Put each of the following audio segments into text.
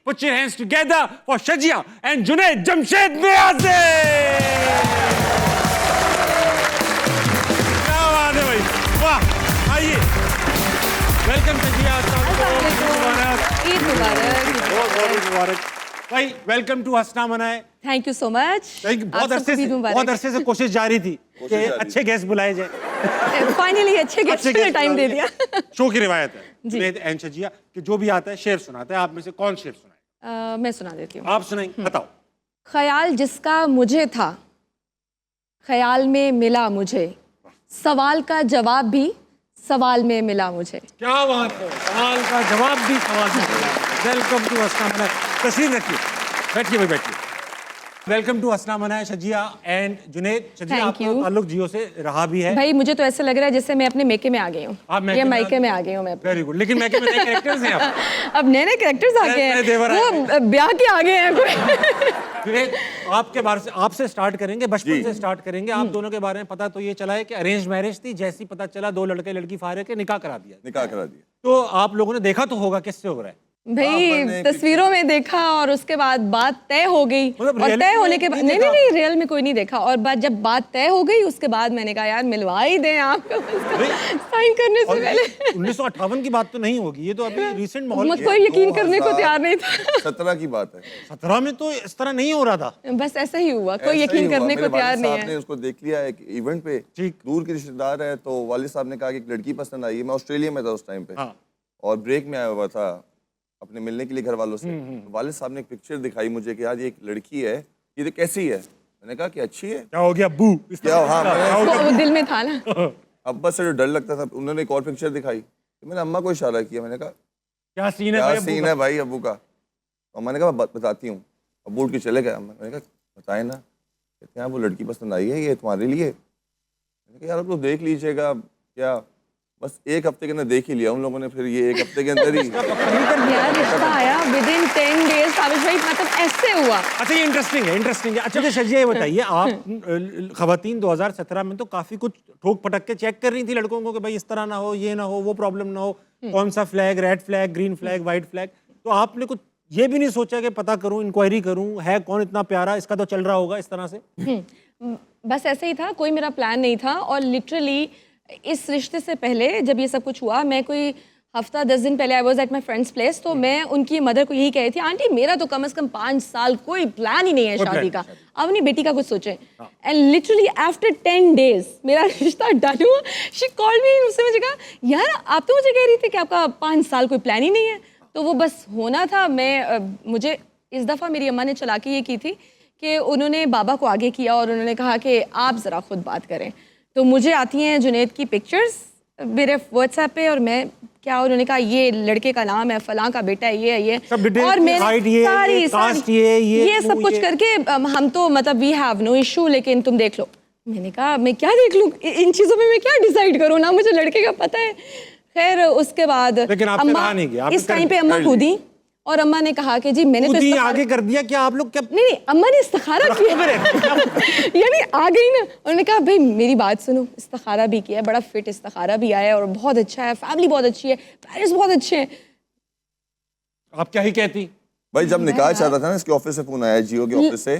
Put your hands together for Shajia and Junaid Jamshed Niazi. क्या बात है भाई, वाह, आइए। वेलकम शजिया, ईद मुबारक। बहुत मुबारक भाई। वेलकम टू हंसना मनाए। Thank you so much. बहुत अरसे से कोशिश जारी थी कि अच्छे गेस्ट बुलाए जाए। फाइनली अच्छे गेस्ट ने टाइम दे दिया। शो की रिवायत है जुनैद एंड शजिया कि जो भी आता है शेर सुनाते हैं। आप में से कौन शेर सुनाए? मैं सुना देती हूँ। आप सुनाएं, बताओ। ख्याल जिसका मुझे था, ख्याल में मिला मुझे, सवाल का जवाब भी सवाल में मिला मुझे। क्या बात है, सवाल का जवाब भी सवाल में मिला। वेलकम टू हंसना मनाए। तस्वीर रखिए, बैठिए भाई, बैठिए। वेलकम टू हंसना मनाए शजिया एंड जुनैद। शजिया, आपका ताल्लुक जियो से रहा भी है। भाई मुझे तो ऐसे लग रहा है जैसे मैं अपने मेके में आ गई हूँ। ये मायके में आ गई हूँ मैं। Very good. लेकिन मेके में नए कैरेक्टर्स हैं आप। अब नए नए कैरेक्टर्स आ गए हैं, वो ब्याह के आ गए हैं कोई। जुनैद, आपके बारे से आपसे स्टार्ट करेंगे, बचपन से स्टार्ट करेंगे। आप दोनों के बारे में पता तो ये चला है कि अरेंज मैरिज थी, जैसी पता चला दो लड़के लड़की फारे के निकाह करा दिया। तो आप लोगों ने देखा तो होगा किससे हो रहा है? भाई तस्वीरों में देखा और उसके बाद बात तय हो गई। और तय होने के बाद नहीं रियल में कोई नहीं देखा। और जब बात तय हो गई उसके बाद मैंने कहा यार मिलवा ही दें आपको साइन करने से पहले। 1958 की बात तो नहीं होगी, ये तो अभी रिसेंट माहौल। कोई यकीन करने को तैयार नहीं था। 17 की बात है। 17 में तो इस तरह नहीं हो रहा था। बस ऐसा ही हुआ, कोई यकीन करने को तैयार नहीं है। उसको देख लिया एक इवेंट पे, दूर के रिश्तेदार है, तो वालिद साहब ने कहा कि एक लड़की पसंद आई है। मैं ऑस्ट्रेलिया में था उस टाइम पे और ब्रेक में आया हुआ था अपने मिलने के लिए घर वालों से। वालिद साहब ने एक पिक्चर दिखाई मुझे कि यार ये एक लड़की है, ये तो कैसी है? मैंने कहा कि अच्छी है। क्या हो गया अब्बू? क्या? हाँ, वो दिल में था ना। अब्बा से जो डर लगता था। उन्होंने एक और पिक्चर दिखाई तो मैंने अम्मा को इशारा किया। मैंने कहा क्या सीन है? क्या सीन है भाई अब्बू का? और मैंने कहा बताती हूँ। अब्बू उठ के चले गए। मैंने कहा बताए ना। कहते हैं वो लड़की पसंद आई है, ये तुम्हारे लिए। मैंने कहा यार अब तो देख लीजिएगा। क्या बस एक हफ्ते के अंदर देख ही लिया उन लोगों ने। फिर ये एक हफ्ते के अंदर ही यार रिश्ता आया विदिन 10 डेज। साबिश भाई मतलब ऐसे हुआ। अच्छा ये इंटरेस्टिंग है। अच्छा तो शजिया ये बताइए, आप खवातीन 2017 में तो काफी कुछ ठोक पटक के चेक कर रही थी लड़कों को कि भाई इस तरह ना हो, ये ना हो, वो प्रॉब्लम ना हो, कौन सा flag, red flag, green flag, white flag. तो आपने कुछ ये भी नहीं सोचा कि पता करूं, इंक्वायरी करूं, है कौन इतना प्यारा, इसका तो चल रहा होगा इस तरह से? बस ऐसे ही था, कोई मेरा प्लान नहीं था। और लिटरली इस रिश्ते से पहले जब ये सब कुछ हुआ, मैं कोई हफ्ता 10 दिन पहले I was at my friends place, तो मैं उनकी मदर को यही कह रही थी, आंटी मेरा तो कम से कम 5 साल कोई प्लान ही नहीं है शादी का, अब अपनी बेटी का कुछ सोचें। एंड लिटरली आफ्टर 10 डेज मेरा रिश्ता डन हुआ। शी कॉल्ड मी, उससे मुझे कहा यार आप तो मुझे कह रही थी कि आपका 5 साल कोई प्लान ही नहीं है। तो वो बस होना था। मुझे इस दफ़ा मेरी अम्मा ने चालाकी ये की थी कि उन्होंने बाबा को आगे किया और उन्होंने कहा कि आप ज़रा खुद बात करें। तो मुझे आती हैं जुनैद की पिक्चर्स मेरे व्हाट्सएप पे, और मैं क्या, उन्होंने कहा ये लड़के का नाम है, फलां का बेटा है, ये और मैंने सारी ये सब कुछ करके हम तो मतलब वी हैव नो इशू, लेकिन तुम देख लो। मैंने कहा मैं क्या देख लूँ, इन चीज़ों में मैं क्या डिसाइड करूँ, ना मुझे लड़के का पता है। खैर उसके बाद अम्मा इस टाइम पे अम्मा खुद ही, और अम्मा ने कहा कि जी मैंने तो आगे कर दिया। क्या आप लोग क्या? नहीं अम्मा ने इस्तिखारा किया यानी आ गई ना। उन्होंने कहा भाई मेरी बात सुनो, इस्तिखारा भी किया है, बड़ा फिट इस्तिखारा भी आया है और बहुत अच्छा है, फैमिली बहुत अच्छी है, पेरेंट्स बहुत अच्छे हैं। आप क्या ही कहती भाई? जब निकाह चाहता था ना, इसके ऑफिस से फोन आया, जियो के ऑफिस से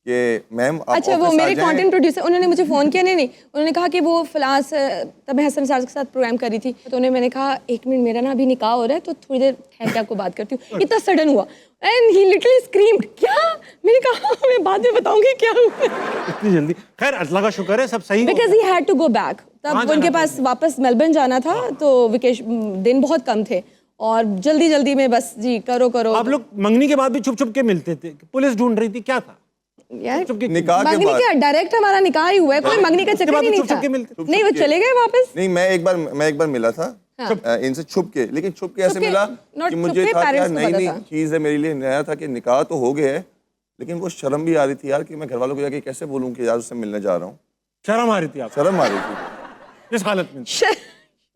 कि मैम आप अच्छा वो मेरे कंटेंट प्रोड्यूसर, उन्होंने मुझे फ़ोन किया। नहीं उन्होंने कहा कि वो फ़िलहाल तब मैं हसन साहब के साथ प्रोग्राम कर रही थी, तो उन्हें मैंने कहा 1 मिनट मेरा ना अभी निकाह हो रहा है, तो थोड़ी देर ठहर के आपको बात करती हूँ। इतना सडन हुआ एंड ही लिटरली स्क्रीम्ड, क्या? मैंने कहा मैं बाद में बताऊंगी क्या हुआ। इतनी जल्दी? खैर अल्लाह का शुक्र है सब सही हो। Because he had to go back. तब उनके पास वापस मेलबर्न जाना था, तो वेकेशन दिन बहुत कम थे और जल्दी में बस जी करो। आप लोग मंगनी के बाद भी छुप के मिलते थे? पुलिस ढूंढ रही थी, क्या था? निकाह के बाद क्या डायरेक्ट हमारा निकाह ही हुआ है, कोई मंगनी का चक्कर ही नहीं था। नहीं वो चले गए वापस। नहीं मैं एक बार मिला था इनसे छुप के, लेकिन छुप के ऐसे मिला कि मुझे था यार नई चीज है मेरे लिए, नया था कि निकाह तो हो गया है, लेकिन वो शर्म भी आ रही थी यार कि मैं घर वालों को जाके कैसे बोलूं कि यार उससे मिलने जा रहा हूँ। शर्म आ रही थी? शर्म आ रही थी इस हालत में?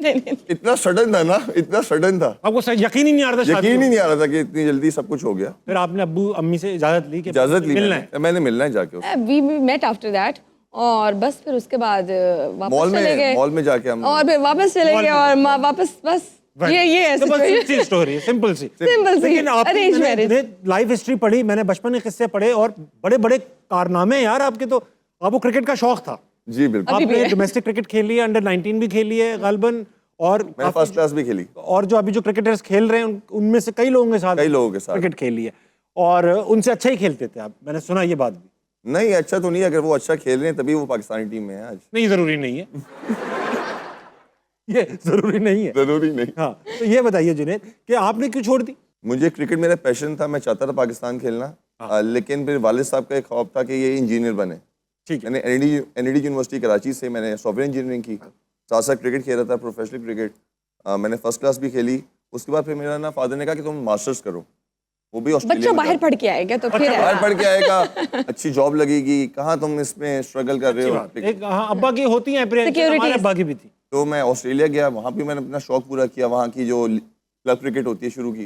नहीं। इतना सडन था ना, इतना सडन था, आपको यकीन ही नहीं आ रहा था? यकीन ही नहीं आ रहा था कि इतनी जल्दी सब कुछ हो गया। फिर आपने अब्बू अम्मी से इजाजत ली? मिलना है, मैंने मिलना है जाके। वी मेट आफ्टर दैट और बस फिर उसके बाद वापस चले गए मॉल में जाके हम और फिर वापस चले गए और वापस बस ये है situation। स्टोरी सिंपल सी Simple सी, लेकिन arranged marriage। लाइफ हिस्ट्री पढ़ी मैंने, बचपन के किस्से पढ़े और बड़े बड़े कारनामे यार आपके। तो आपको क्रिकेट का शौक था? जी बिल्कुल। आपने डोमेस्टिक क्रिकेट खेली है, अंडर 19 भी खेली है गालबन, और मैंने फर्स्ट क्लास भी खेली, और जो अभी जो क्रिकेटर्स खेल रहे हैं उनमें से कई लोगों के साथ क्रिकेट खेली है, और उनसे अच्छा ही खेलते थे आप, मैंने सुना ये बात भी। नहीं अच्छा तो नहीं, अगर वो अच्छा खेल रहे हैं तभी वो पाकिस्तानी टीम में है आज। नहीं जरूरी नहीं है ये जरूरी नहीं है, जरूरी नहीं। हाँ तो ये बताइए जुनैद कि आपने क्यों छोड़ दी? मुझे क्रिकेट मेरा पैशन था, मैं चाहता था पाकिस्तान खेलना, लेकिन फिर वालिद साहब का एक ख्वाब था कि ये इंजीनियर बने। ठीक है। मैंने एनईडी यूनिवर्सिटी कराची से मैंने सॉफ्टवेयर इंजीनियरिंग की, साथ साथ क्रिकेट खेल रहा था, प्रोफेशनल क्रिकेट। मैंने फर्स्ट क्लास भी खेली। उसके बाद फिर मेरा ना फादर ने कहा कि तुम मास्टर्स करो, वो भी ऑस्ट्रेलिया बच्चा में बाहर पढ़ के आएगा तो फिर बाहर पढ़ के आएगा, अच्छी जॉब लगेगी, कहाँ तुम इसमें स्ट्रगल कर रहे हो। एक हाँ अब्बा की होती है, हमारे अब्बा की भी थी। तो मैं ऑस्ट्रेलिया गया, वहाँ भी मैंने अपना शौक पूरा किया, वहाँ की जो क्लब क्रिकेट होती है शुरू की।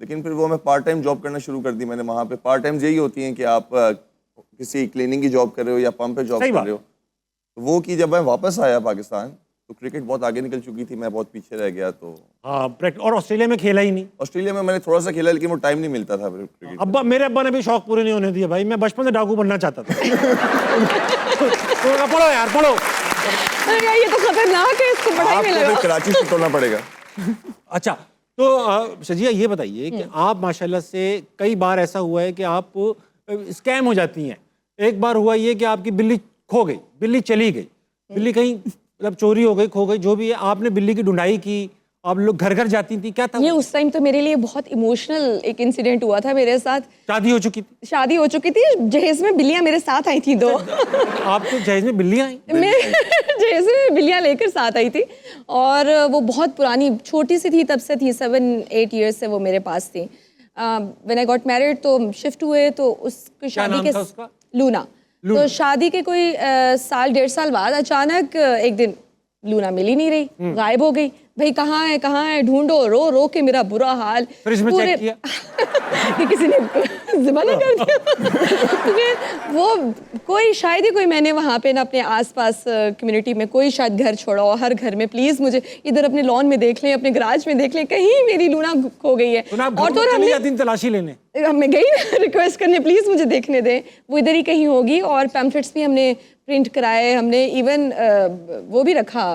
लेकिन फिर वो मैं पार्ट टाइम जॉब करना शुरू कर दी मैंने वहाँ पे। पार्ट टाइम यही होती हैं कि आप किसी क्लीनिंग की जॉब कर रहे हो या पंप पे जॉब कर रहे हो। तो वो की जब मैं वापस आया पाकिस्तान तो क्रिकेट बहुत आगे निकल चुकी थी, मैं बहुत पीछे रह गया। तो और ऑस्ट्रेलिया में खेला ही नहीं? ऑस्ट्रेलिया में मैंने थोड़ा सा खेला, लेकिन वो टाइम नहीं मिलता था क्रिकेट। अब्बा मेरे अब्बा ने भी शौक पूरे नहीं होने दिए भाई, मैं बचपन से डाकू बनना चाहता था तो पढ़ो यार पढ़ो। अरे ये तो खतरनाक है, इसको पढ़ाई में लगा। कराची से तोड़ना पड़ेगा। अच्छा तो शजिया ये बताइए कि आप माशाल्लाह से कई बार ऐसा हुआ है कि आप स्कैम हो जाती हैं। एक बार हुआ ये कि आपकी बिल्ली खो गई, बिल्ली चली गई, बिल्ली कहीं मतलब चोरी हो गई, खो गई, जो भी है, आपने बिल्ली की ढूंढाई की, आप लोग घर घर जाती थी, क्या था ये उस टाइम तो मेरे लिए बहुत इमोशनल एक इंसिडेंट हुआ था मेरे साथ। शादी हो चुकी थी? शादी हो चुकी थी, जहेज में बिल्लियां मेरे साथ आई थी 2। आपके जहेज में बिल्लियां आई? मैं जहेज में बिल्लियां लेकर साथ आई थी, और वो बहुत पुरानी, छोटी सी थी तब से थी, 7-8 ईयर्स से वो मेरे पास थी। व्हेन आई गॉट मैरिड तो शिफ्ट हुए, तो उसकी शादी के उसका? लूना। तो शादी के कोई 1.5 साल बाद अचानक एक दिन लूना मिल ही नहीं रही, गायब हो गई। भाई कहाँ है, ढूंढो, रो रो के मेरा बुरा हाल। फ्रिज में चेक किया कि किसी ने ज़िबाना कर दिया। वो कोई शायद ही कोई, मैंने वहाँ पे ना अपने आसपास कम्युनिटी में कोई शायद घर छोड़ा हो, हर घर में प्लीज़ मुझे इधर अपने लॉन में देख लें, अपने गराज में देख लें, कहीं मेरी लूना खो गई है। और तो हमने तलाशी लेने मैं गई रिक्वेस्ट करने, प्लीज़ मुझे देखने दें, वो इधर ही कहीं होगी। और पैम्फलेट्स भी हमने प्रिंट कराए, हमने इवन वो भी रखा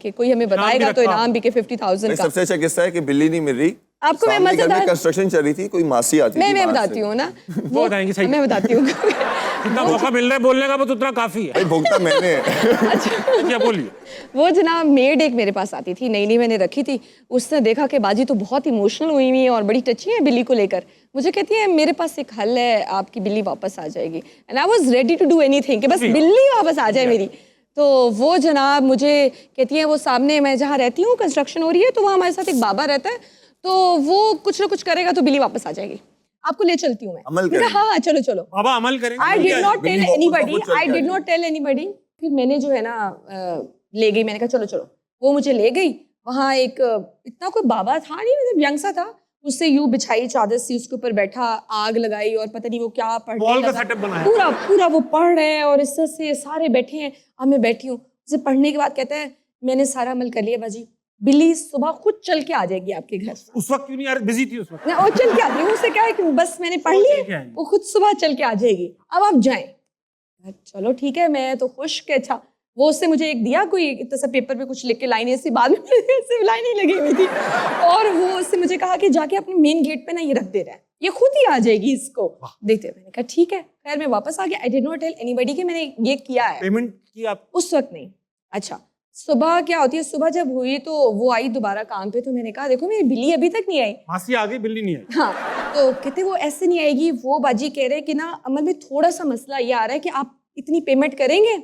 कि कोई हमें बताएगा तो इनाम भी के 50,000 का। सबसे अच्छा किस्सा है कि बिल्ली नहीं मिल रही, आपको मैं मजेदार कंस्ट्रक्शन चल रही थी, कोई मासी आती थी, मैं बताती हूँ ना, वो बताएंगी सही, मैं बताती हूँ। जितना मौका मिल रहा है बोलने का, वो उतना काफी है। भुगता मैंने अच्छा बोलिए। वो जनाब मेड एक मेरे पास आती थी, नई मैंने रखी थी। उसने देखा कि बाजी तो बहुत इमोशनल हुई हुई है और बड़ी टची है बिल्ली को लेकर। मुझे कहती है मेरे पास एक हल है, आपकी बिल्ली वापस आ जाएगी। And I was ready to do anything कि बस बिल्ली वापस आ जाए मेरी। तो वो जनाब मुझे कहती है, वो सामने मैं जहाँ रहती हूँ कंस्ट्रक्शन हो रही है, तो वहाँ हमारे साथ एक बाबा रहता है, तो वो कुछ ना कुछ करेगा तो बिल्ली वापस आ जाएगी, आपको ले चलती हूँ मैं। अमल करेंगे। हाँ चलो चलो बाबा अमल करेंगे। I did not tell anybody. फिर मैंने जो है ना ले गई, मैंने कहा चलो चलो, वो मुझे ले गई। वहाँ एक इतना कोई बाबा था नहीं, मतलब यंग सा था, उससे यूं बिछाई चादर सी, उसके ऊपर बैठा, आग लगाई और पता नहीं वो क्या पढ़ने लगा। पूरा वो पढ़ रहे हैं और इस तरह से सारे बैठे हैं, अब मैं बैठी हूँ। उसे पढ़ने के बाद कहता है मैंने सारा अमल कर लिया बाजी, बिल्ली सुबह खुद चल के आ जाएगी आपके घर। उस वक्त क्यों नहीं यार, बिजी थी उस वक्त। वो चल के आती है, उससे क्या है कि बस मैंने पढ़ लिया, वो खुद सुबह चल के आ जाएगी, अब आप जाएं। चलो ठीक है, मैं तो खुश के अच्छा। वो उससे मुझे एक दिया, कोई इतना सा पेपर पे कुछ लिख के लाइनें, ऐसी बाद में सिर्फ लाइनें लगी हुई थी, और वो उससे मुझे कहा कि जाके अपने मेन गेट पे ना ये रख दे रहा है, ये खुद ही आ जाएगी इसको देखते। मैंने कहा ठीक है, खैर मैं वापस आ गया। I did not tell anybody कि मैंने ये किया है। पेमेंट की आप उस वक्त नहीं। अच्छा सुबह क्या होती है, सुबह जब हुई तो वो आई दोबारा काम पे, तो मैंने कहा देखो मेरी बिल्ली अभी तक नहीं आई। मासी आ गई, बिल्ली नहीं आई। हाँ, तो कहते वो ऐसे नहीं आएगी, वो बाजी कह रहे कि ना अमल में थोड़ा सा मसला ये आ रहा है कि आप इतनी पेमेंट करेंगे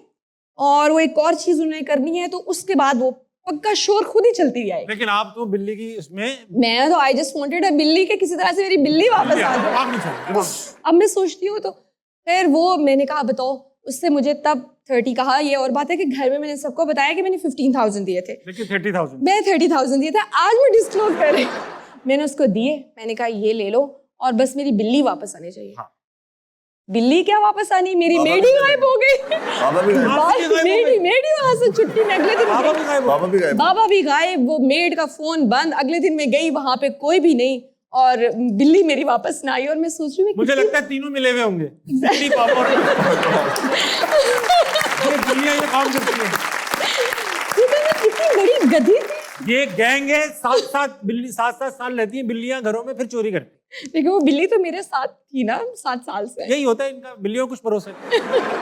और वो एक और चीज उन्हें करनी है, तो उसके बाद वो पक्का शोर खुद ही चलती जाएगी। लेकिन आप तो बिल्ली की इसमें, मैं तो आई जस्ट वांटेड अ बिल्ली के किसी तरह से मेरी बिल्ली वापस आ जाए। अब मैं सोचती हूँ, तो फिर वो मैंने कहा बताओ, उससे मुझे तब 30 कहा। ये और बात है कि घर में मैंने सबको बताया कि मैंने 15,000 दिए थे, लेकिन 30,000 मैं 30,000 दिए थे। आज मैं डिस्क्लोज कर रही, मैंने उसको दिए, मैंने कहा ये ले लो और बस मेरी बिल्ली वापस आनी चाहिए। हाँ। बिल्ली क्या वापस आनी, मेरी मेड ही गायब हो गई। बाबा भी गायब, मेड ही वहां से छुट्टी में, अगले दिन बाबा भी गायब हो बाबा भी गायब। बाबा भी गायब, वो मेड का फोन बंद। अगले दिन मैं गई, वहां पे कोई भी नहीं और बिल्ली मेरी वापस ना आई। और मैं सोच रही हूँ मुझे लगता है तीनों मिले हुए होंगे, बिल्ली, पापा और ये बिल्लियां ये काम करती हैं। कितनी बड़ी गधी थी। ये गैंग है, 7-7 बिल्ली, 7-7 साल रहती हैं बिल्लियां घरों में, फिर चोरी करती हैं। लेकिन वो बिल्ली तो मेरे साथ थी ना 7 साल से। यही होता है इनका, बिल्लियों को कुछ भरोसा नहीं।